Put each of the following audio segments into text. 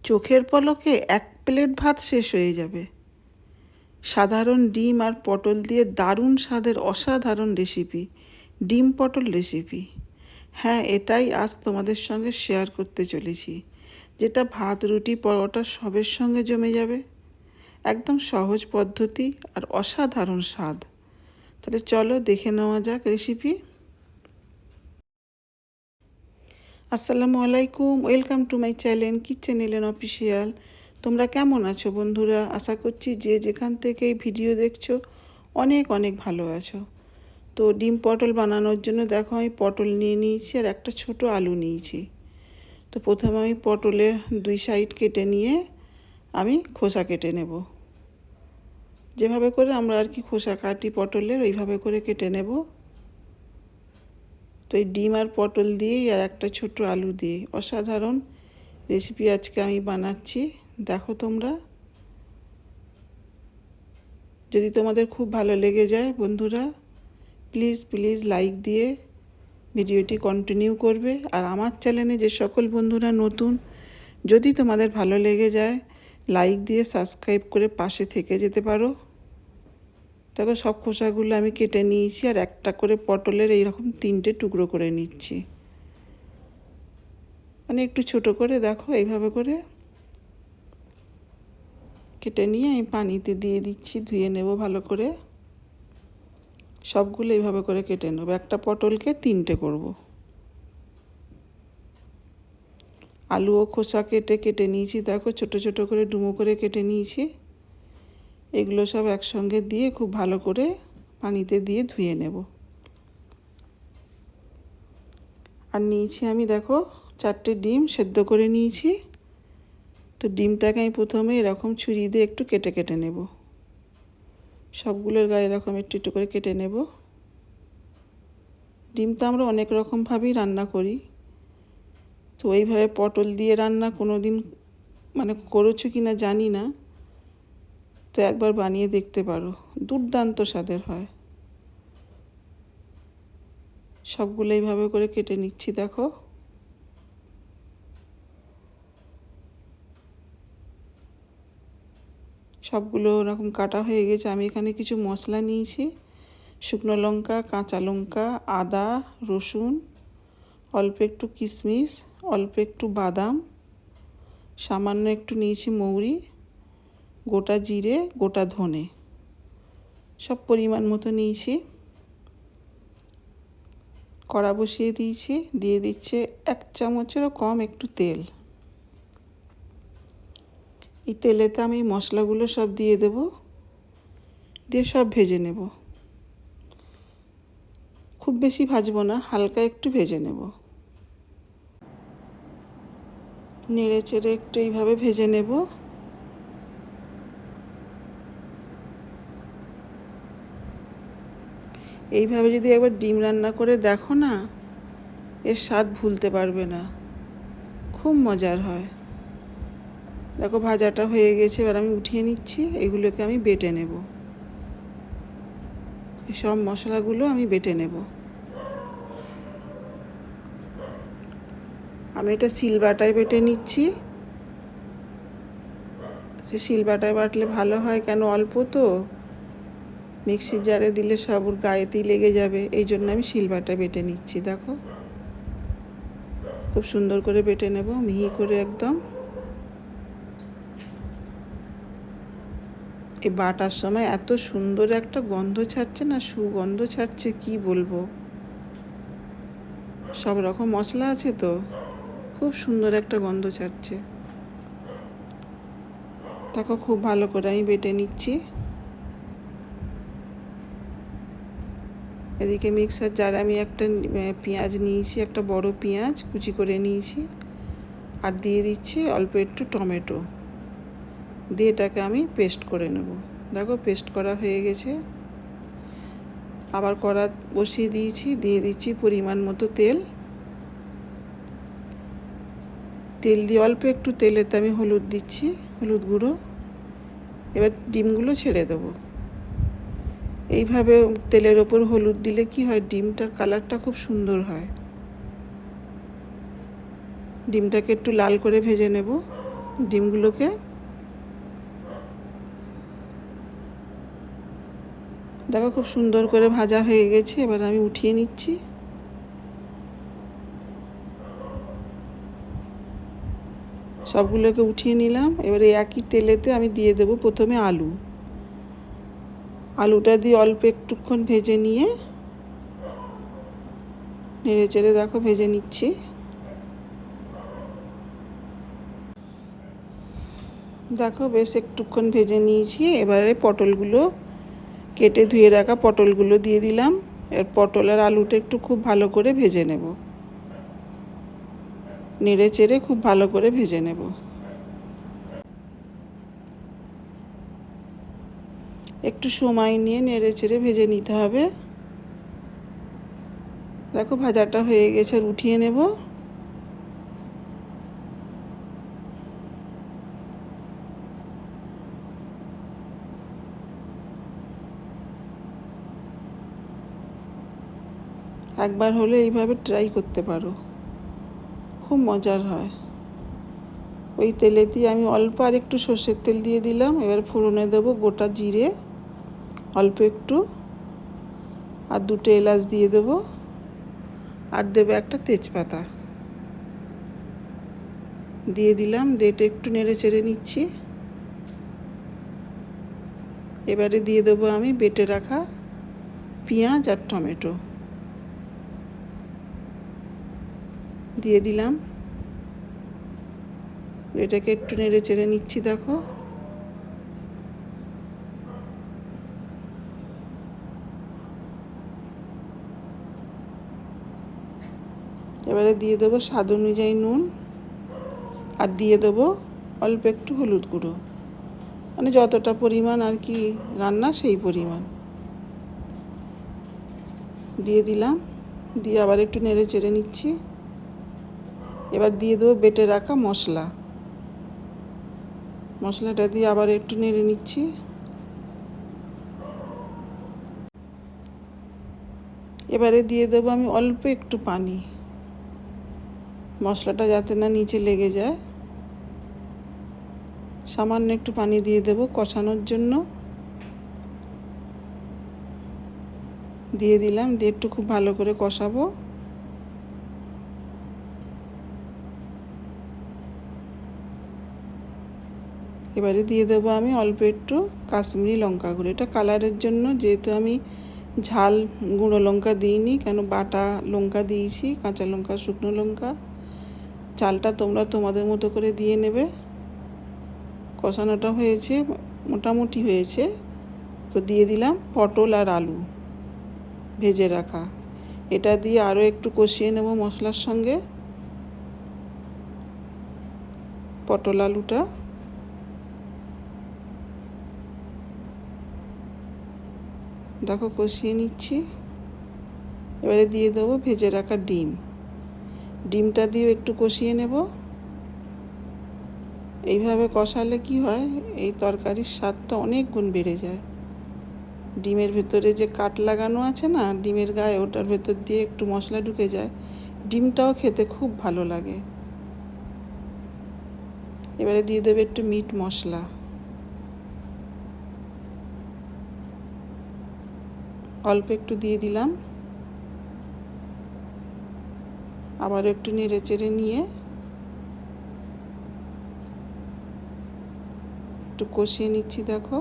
চোখের পলকে 1 প্লেট ভাত শেষ হয়ে যাবে। সাধারণ ডিম আর পটল দিয়ে দারুণ স্বাদের অসাধারণ রেসিপি, ডিম পটল রেসিপি। হ্যাঁ, এটাই আজ তোমাদের সঙ্গে শেয়ার করতে চলেছি, যেটা ভাত, রুটি, পরোটা সবের সঙ্গে জমে যাবে। একদম সহজ পদ্ধতি আর অসাধারণ স্বাদ। তাহলে চলো দেখে নেওয়া যাক রেসিপি। আসসালামু আলাইকুম, welcome to my channel kitchen এলেন অফিসিয়াল। তোমরা কেমন আছো বন্ধুরা? আশা করছি যে যেখান থেকে এই ভিডিও দেখছো অনেক অনেক ভালো আছো। তো ডিম পটল বানানোর জন্য দেখো আমি পটল নিয়ে নিয়েছি আর একটা ছোট আলু নিয়েছি। তো প্রথমে আমি পটলের 2 সাইড কেটে নিয়ে আমি খোসা কেটে নেব। যেভাবে করে আমরা আর কি খোসা কাটি পটলের, ওইভাবে করে কেটে নেব। তো এই ডিম আর পটল দিয়েই আর একটা ছোট আলু দিয়ে অসাধারণ রেসিপি আজকে আমি বানাচ্ছি। দেখো তোমরা, যদি তোমাদের খুব ভালো লেগে যায় বন্ধুরা, প্লিজ প্লিজ লাইক দিয়ে ভিডিওটি কন্টিনিউ করবে। আর আমার চ্যানেলে যে সকল বন্ধুরা নতুন, যদি তোমাদের ভালো লেগে যায় লাইক দিয়ে সাবস্ক্রাইব করে পাশে থেকে যেতে পারো। দেখো সব খোসাগুলো আমি কেটে নিয়েছি আর একটা করে পটলের এইরকম 3টে টুকরো করে নিচ্ছি, মানে একটু ছোট করে। দেখো এইভাবে করে কেটে নিয়ে আমি পানিতে দিয়ে দিচ্ছি, ধুয়ে নেব ভালো করে। সবগুলো এইভাবে করে কেটে নেব, একটা পটলকে 3টে করব। আলুও খোসা কেটে কেটে নিয়েছি, দেখো ছোট ছোট করে ডুমো করে কেটে নিয়েছি। এগুলো সব একসঙ্গে দিয়ে খুব ভালো করে পানিতে দিয়ে ধুয়ে নেব। আর নিয়েছি আমি দেখো 4টে ডিম সেদ্ধ করে নিয়েছি। তো ডিমটাকে আমি প্রথমে এরকম ছুরি দিয়ে একটু কেটে কেটে নেব, সবগুলোর গায়ে এরকম একটু একটু করে কেটে নেব। ডিমটা আমরা অনেক রকমভাবেই রান্না করি, তো এইভাবে পটল দিয়ে রান্না কোনো দিন মানে করেছো কি না জানি না, তো একবার বানিয়ে দেখতে পারো, দুর্দান্ত স্বাদের হয়। সবগুলো এইভাবে করে কেটে নিচ্ছি। দেখো সবগুলো ওরকম কাটা হয়ে গেছে। আমি এখানে কিছু মশলা নিয়েছি, শুকনো লঙ্কা, কাঁচা লঙ্কা, আদা, রসুন, অল্প একটু কিশমিশ, অল্প একটু বাদাম, সামান্য একটু নিয়েছি মৌরি, গোটা জিরে, গোটা ধনে, সব পরিমাণ মতো নিয়েছি। কড়া বসিয়ে দিয়েছি, দিয়ে দিচ্ছে 1 চামচেরও কম একটু তেল। এই তেলেতে আমি মশলাগুলো সব দিয়ে দেব, দিয়ে সব ভেজে নেব। খুব বেশি ভাজবো না, হালকা একটু ভেজে নেব। নেড়ে চেড়ে একটু এইভাবে ভেজে নেব। এইভাবে যদি একবার ডিম রান্না করে দেখো না, এর স্বাদ ভুলতে পারবে না, খুব মজার হয়। দেখো ভাজাটা হয়ে গেছে, এবার আমি উঠিয়ে নিচ্ছি। এগুলোকে আমি বেটে নেব, এই সব মশলাগুলো আমি বেটে নেব। আমি এটা শিলবাটায় বেটে নিচ্ছি। সে শিলবাটায় বাটলে ভালো হয়, কেন অল্প তো, মিক্সির জারে দিলে সব ওর গায়েতেই লেগে যাবে, এই জন্য আমি শিলবাটায় বেটে নিচ্ছি। দেখো খুব সুন্দর করে বেটে নেব, মিহি করে একদম। এই বাটার সময় এত সুন্দর একটা গন্ধ ছাড়ছে না, সুগন্ধ ছাড়ছে, কি বলবো। সব রকম মশলা আছে তো, খুব সুন্দর একটা গন্ধ ছাড়ছে। দেখো খুব ভালো করে আমি বেটে নিচ্ছি। এদিকে মিক্সার জারে আমি একটা পেঁয়াজ নিয়েছি, একটা বড় পেঁয়াজ কুচি করে নিয়েছি, আর দিয়ে দিচ্ছি অল্প একটু টমেটো, দিয়ে এটাকে আমি পেস্ট করে নেব। দেখো পেস্ট করা হয়ে গেছে। আবার কড়া বসিয়ে দিয়েছি, দিয়ে দিচ্ছি পরিমাণ মতো তেল। তেল দিয়ে অল্প একটু তেলেতে আমি হলুদ দিচ্ছি, হলুদ গুঁড়ো। এবার ডিমগুলো ছেড়ে দেবো। এইভাবে তেলের ওপর হলুদ দিলে কি হয়, ডিমটার কালারটা খুব সুন্দর হয়। ডিমটাকে একটু লাল করে ভেজে নেব। ডিমগুলোকে। দেখো খুব সুন্দর করে ভাজা হয়ে গেছে, এবার আমি উঠিয়ে নিচ্ছি। সবগুলোকে উঠিয়ে নিলাম। এবারে একই তেলেতে আমি দিয়ে দেব প্রথমে আলুটা দিয়ে অল্প একটুক্ষণ ভেজে নিয়ে নেড়ে চেড়ে দেখো ভেজে নিচ্ছি। দেখো বেশ একটুক্ষণ ভেজে নিয়েছি। এবারে পটলগুলো কেটে ধুয়ে রাখা পটলগুলো দিয়ে দিলাম। এর পটল আর আলুটা একটু খুব ভালো করে ভেজে নেব, নেড়ে চেড়ে খুব ভালো করে ভেজে নেব। একটু সময় নিয়ে নেড়ে চেড়ে ভেজে নিতে হবে। দেখো ভাজাটা হয়ে গেছে, আর উঠিয়ে নেব। একবার হলে এইভাবে ট্রাই করতে পারো, খুব মজার হয়। ওই তেলে দিয়ে আমি অল্প আর একটু সর্ষের তেল দিয়ে দিলাম। এবার ফোড়নে দেবো গোটা জিরে অল্প একটু, আর 2টে এলাচ দিয়ে দেবো, আর দেবো একটা তেজপাতা দিয়ে দিলাম। দিয়ে একটু নেড়ে চেড়ে নিচ্ছি। এবারে দিয়ে দেবো আমি বেটে রাখা পেঁয়াজ আর টমেটো দিয়ে দিলাম। এটাকে একটু নেড়ে চেড়ে নিচ্ছি। দেখো এবারে দিয়ে দেবো স্বাদ অনুযায়ী নুন, আর দিয়ে দেবো অল্প একটু হলুদ গুঁড়ো, মানে যতটা পরিমাণ আর কি রান্না সেই পরিমাণ দিয়ে দিলাম। দিয়ে আবার একটু নেড়ে চেড়ে নিচ্ছি। এবার দিয়ে দেবো বেটে রাখা মশলাটা দিয়ে আবার একটু নেড়ে নিচ্ছি। এবারে দিয়ে দেবো আমি অল্প একটু পানি, মশলাটা যাতে না নিচে লেগে যায়। সামান্য একটু পানি দিয়ে দেবো কষানোর জন্য। দিয়ে দিলাম। দিয়ে একটু খুব ভালো করে কষাবো। এবারে দিয়ে দেবো আমি অল্প একটু কাশ্মীরি লঙ্কা গুঁড়ো, এটা কালারের জন্য, যেহেতু আমি ঝাল গুঁড়ো লঙ্কা দিইনি, কেন বাটা লঙ্কা দিয়েছি, কাঁচা লঙ্কা শুকনো লঙ্কা। ঝালটা তোমরা তোমাদের মতো করে দিয়ে নেবে। কষানোটা হয়েছে, মোটামুটি হয়েছে, তো দিয়ে দিলাম পটল আর আলু ভেজে রাখা। এটা দিয়ে আরও একটু কষিয়ে নেব মশলার সঙ্গে। পটল আলুটা দেখো কষিয়ে নিচ্ছি। এবারে দিয়ে দেবো ভেজে রাখা ডিমটা দিয়েও একটু কষিয়ে নেব। এইভাবে কষালে কি হয়, এই তরকারির স্বাদটা অনেক গুণ বেড়ে যায়। ডিমের ভেতরে যে কাট লাগানো আছে না ডিমের গায়ে, ওটার ভেতর দিয়ে একটু মশলা ঢুকে যায়, ডিমটাও খেতে খুব ভালো লাগে। এবারে দিয়ে দেবে একটু মিট মশলা, অল্প একটু দিয়ে দিলাম। আবার একটু নেড়ে চেড়ে নিয়ে একটু কষিয়ে নিচ্ছি। দেখো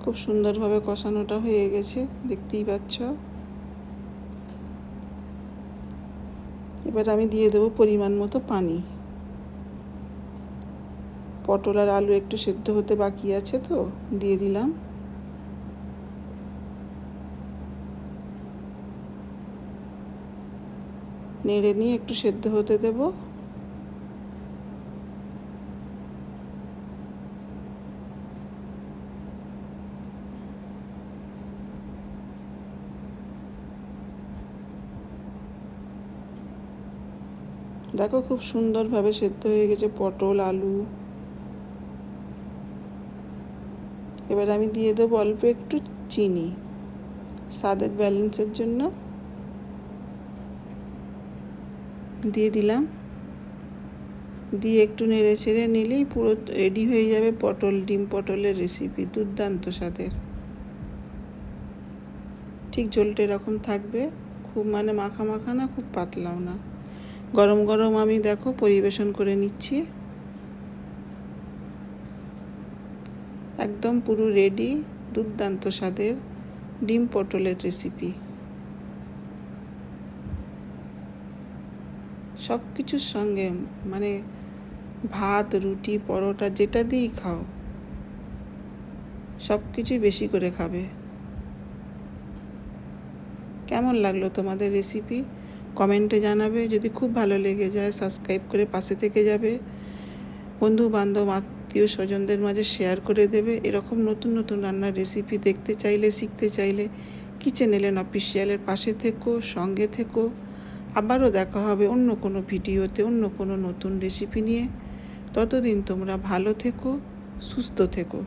খুব সুন্দরভাবে কষানোটা হয়ে গেছে, দেখতেই পাচ্ছ। এবার আমি দিয়ে দেবো পরিমাণ মতো পানি। পটল আর আলু একটু সেদ্ধ হতে বাকি আছে, তো দিয়ে দিলাম। নেড়ে নিয়ে একটু সেদ্ধ হতে দেব। দেখো খুব সুন্দরভাবে সেদ্ধ হয়ে গেছে পটল আলু। এবার আমি দিয়ে দেবো অল্প একটু চিনি, স্বাদের ব্যালেন্সের জন্য। দিয়ে দিলাম, দিয়ে একটু নেড়ে চেড়ে নিলেই পুরো রেডি হয়ে যাবে ডিম পটলের রেসিপি। দুর্দান্ত স্বাদের, ঠিক ঝোলটা এরকম থাকবে, খুব মানে মাখা মাখা না, খুব পাতলাও না। গরম গরম আমি দেখো পরিবেশন করে নিচ্ছি। একদম পুরো রেডি দুর্দান্ত স্বাদের ডিম পটলের রেসিপি। সব কিছুর সঙ্গে মানে ভাত, রুটি, পরোটা যেটা দিয়েই খাও, সব কিছুই বেশি করে খাবে। কেমন লাগলো তোমাদের রেসিপি কমেন্টে জানাবে। যদি খুব ভালো লেগে যায় সাবস্ক্রাইব করে পাশে থেকে যাবে, বন্ধু বান্ধব আত্মীয় স্বজনদের মাঝে শেয়ার করে দেবে। এরকম নতুন নতুন রান্নার রেসিপি দেখতে চাইলে, শিখতে চাইলে কিচেন এলেন অফিসিয়ালের পাশে থেকো, সঙ্গে থেকো। আবারও দেখা হবে অন্য কোনো ভিডিওতে, অন্য কোনো নতুন রেসিপি নিয়ে। ততদিন তোমরা ভালো থেকো, সুস্থ থেকো।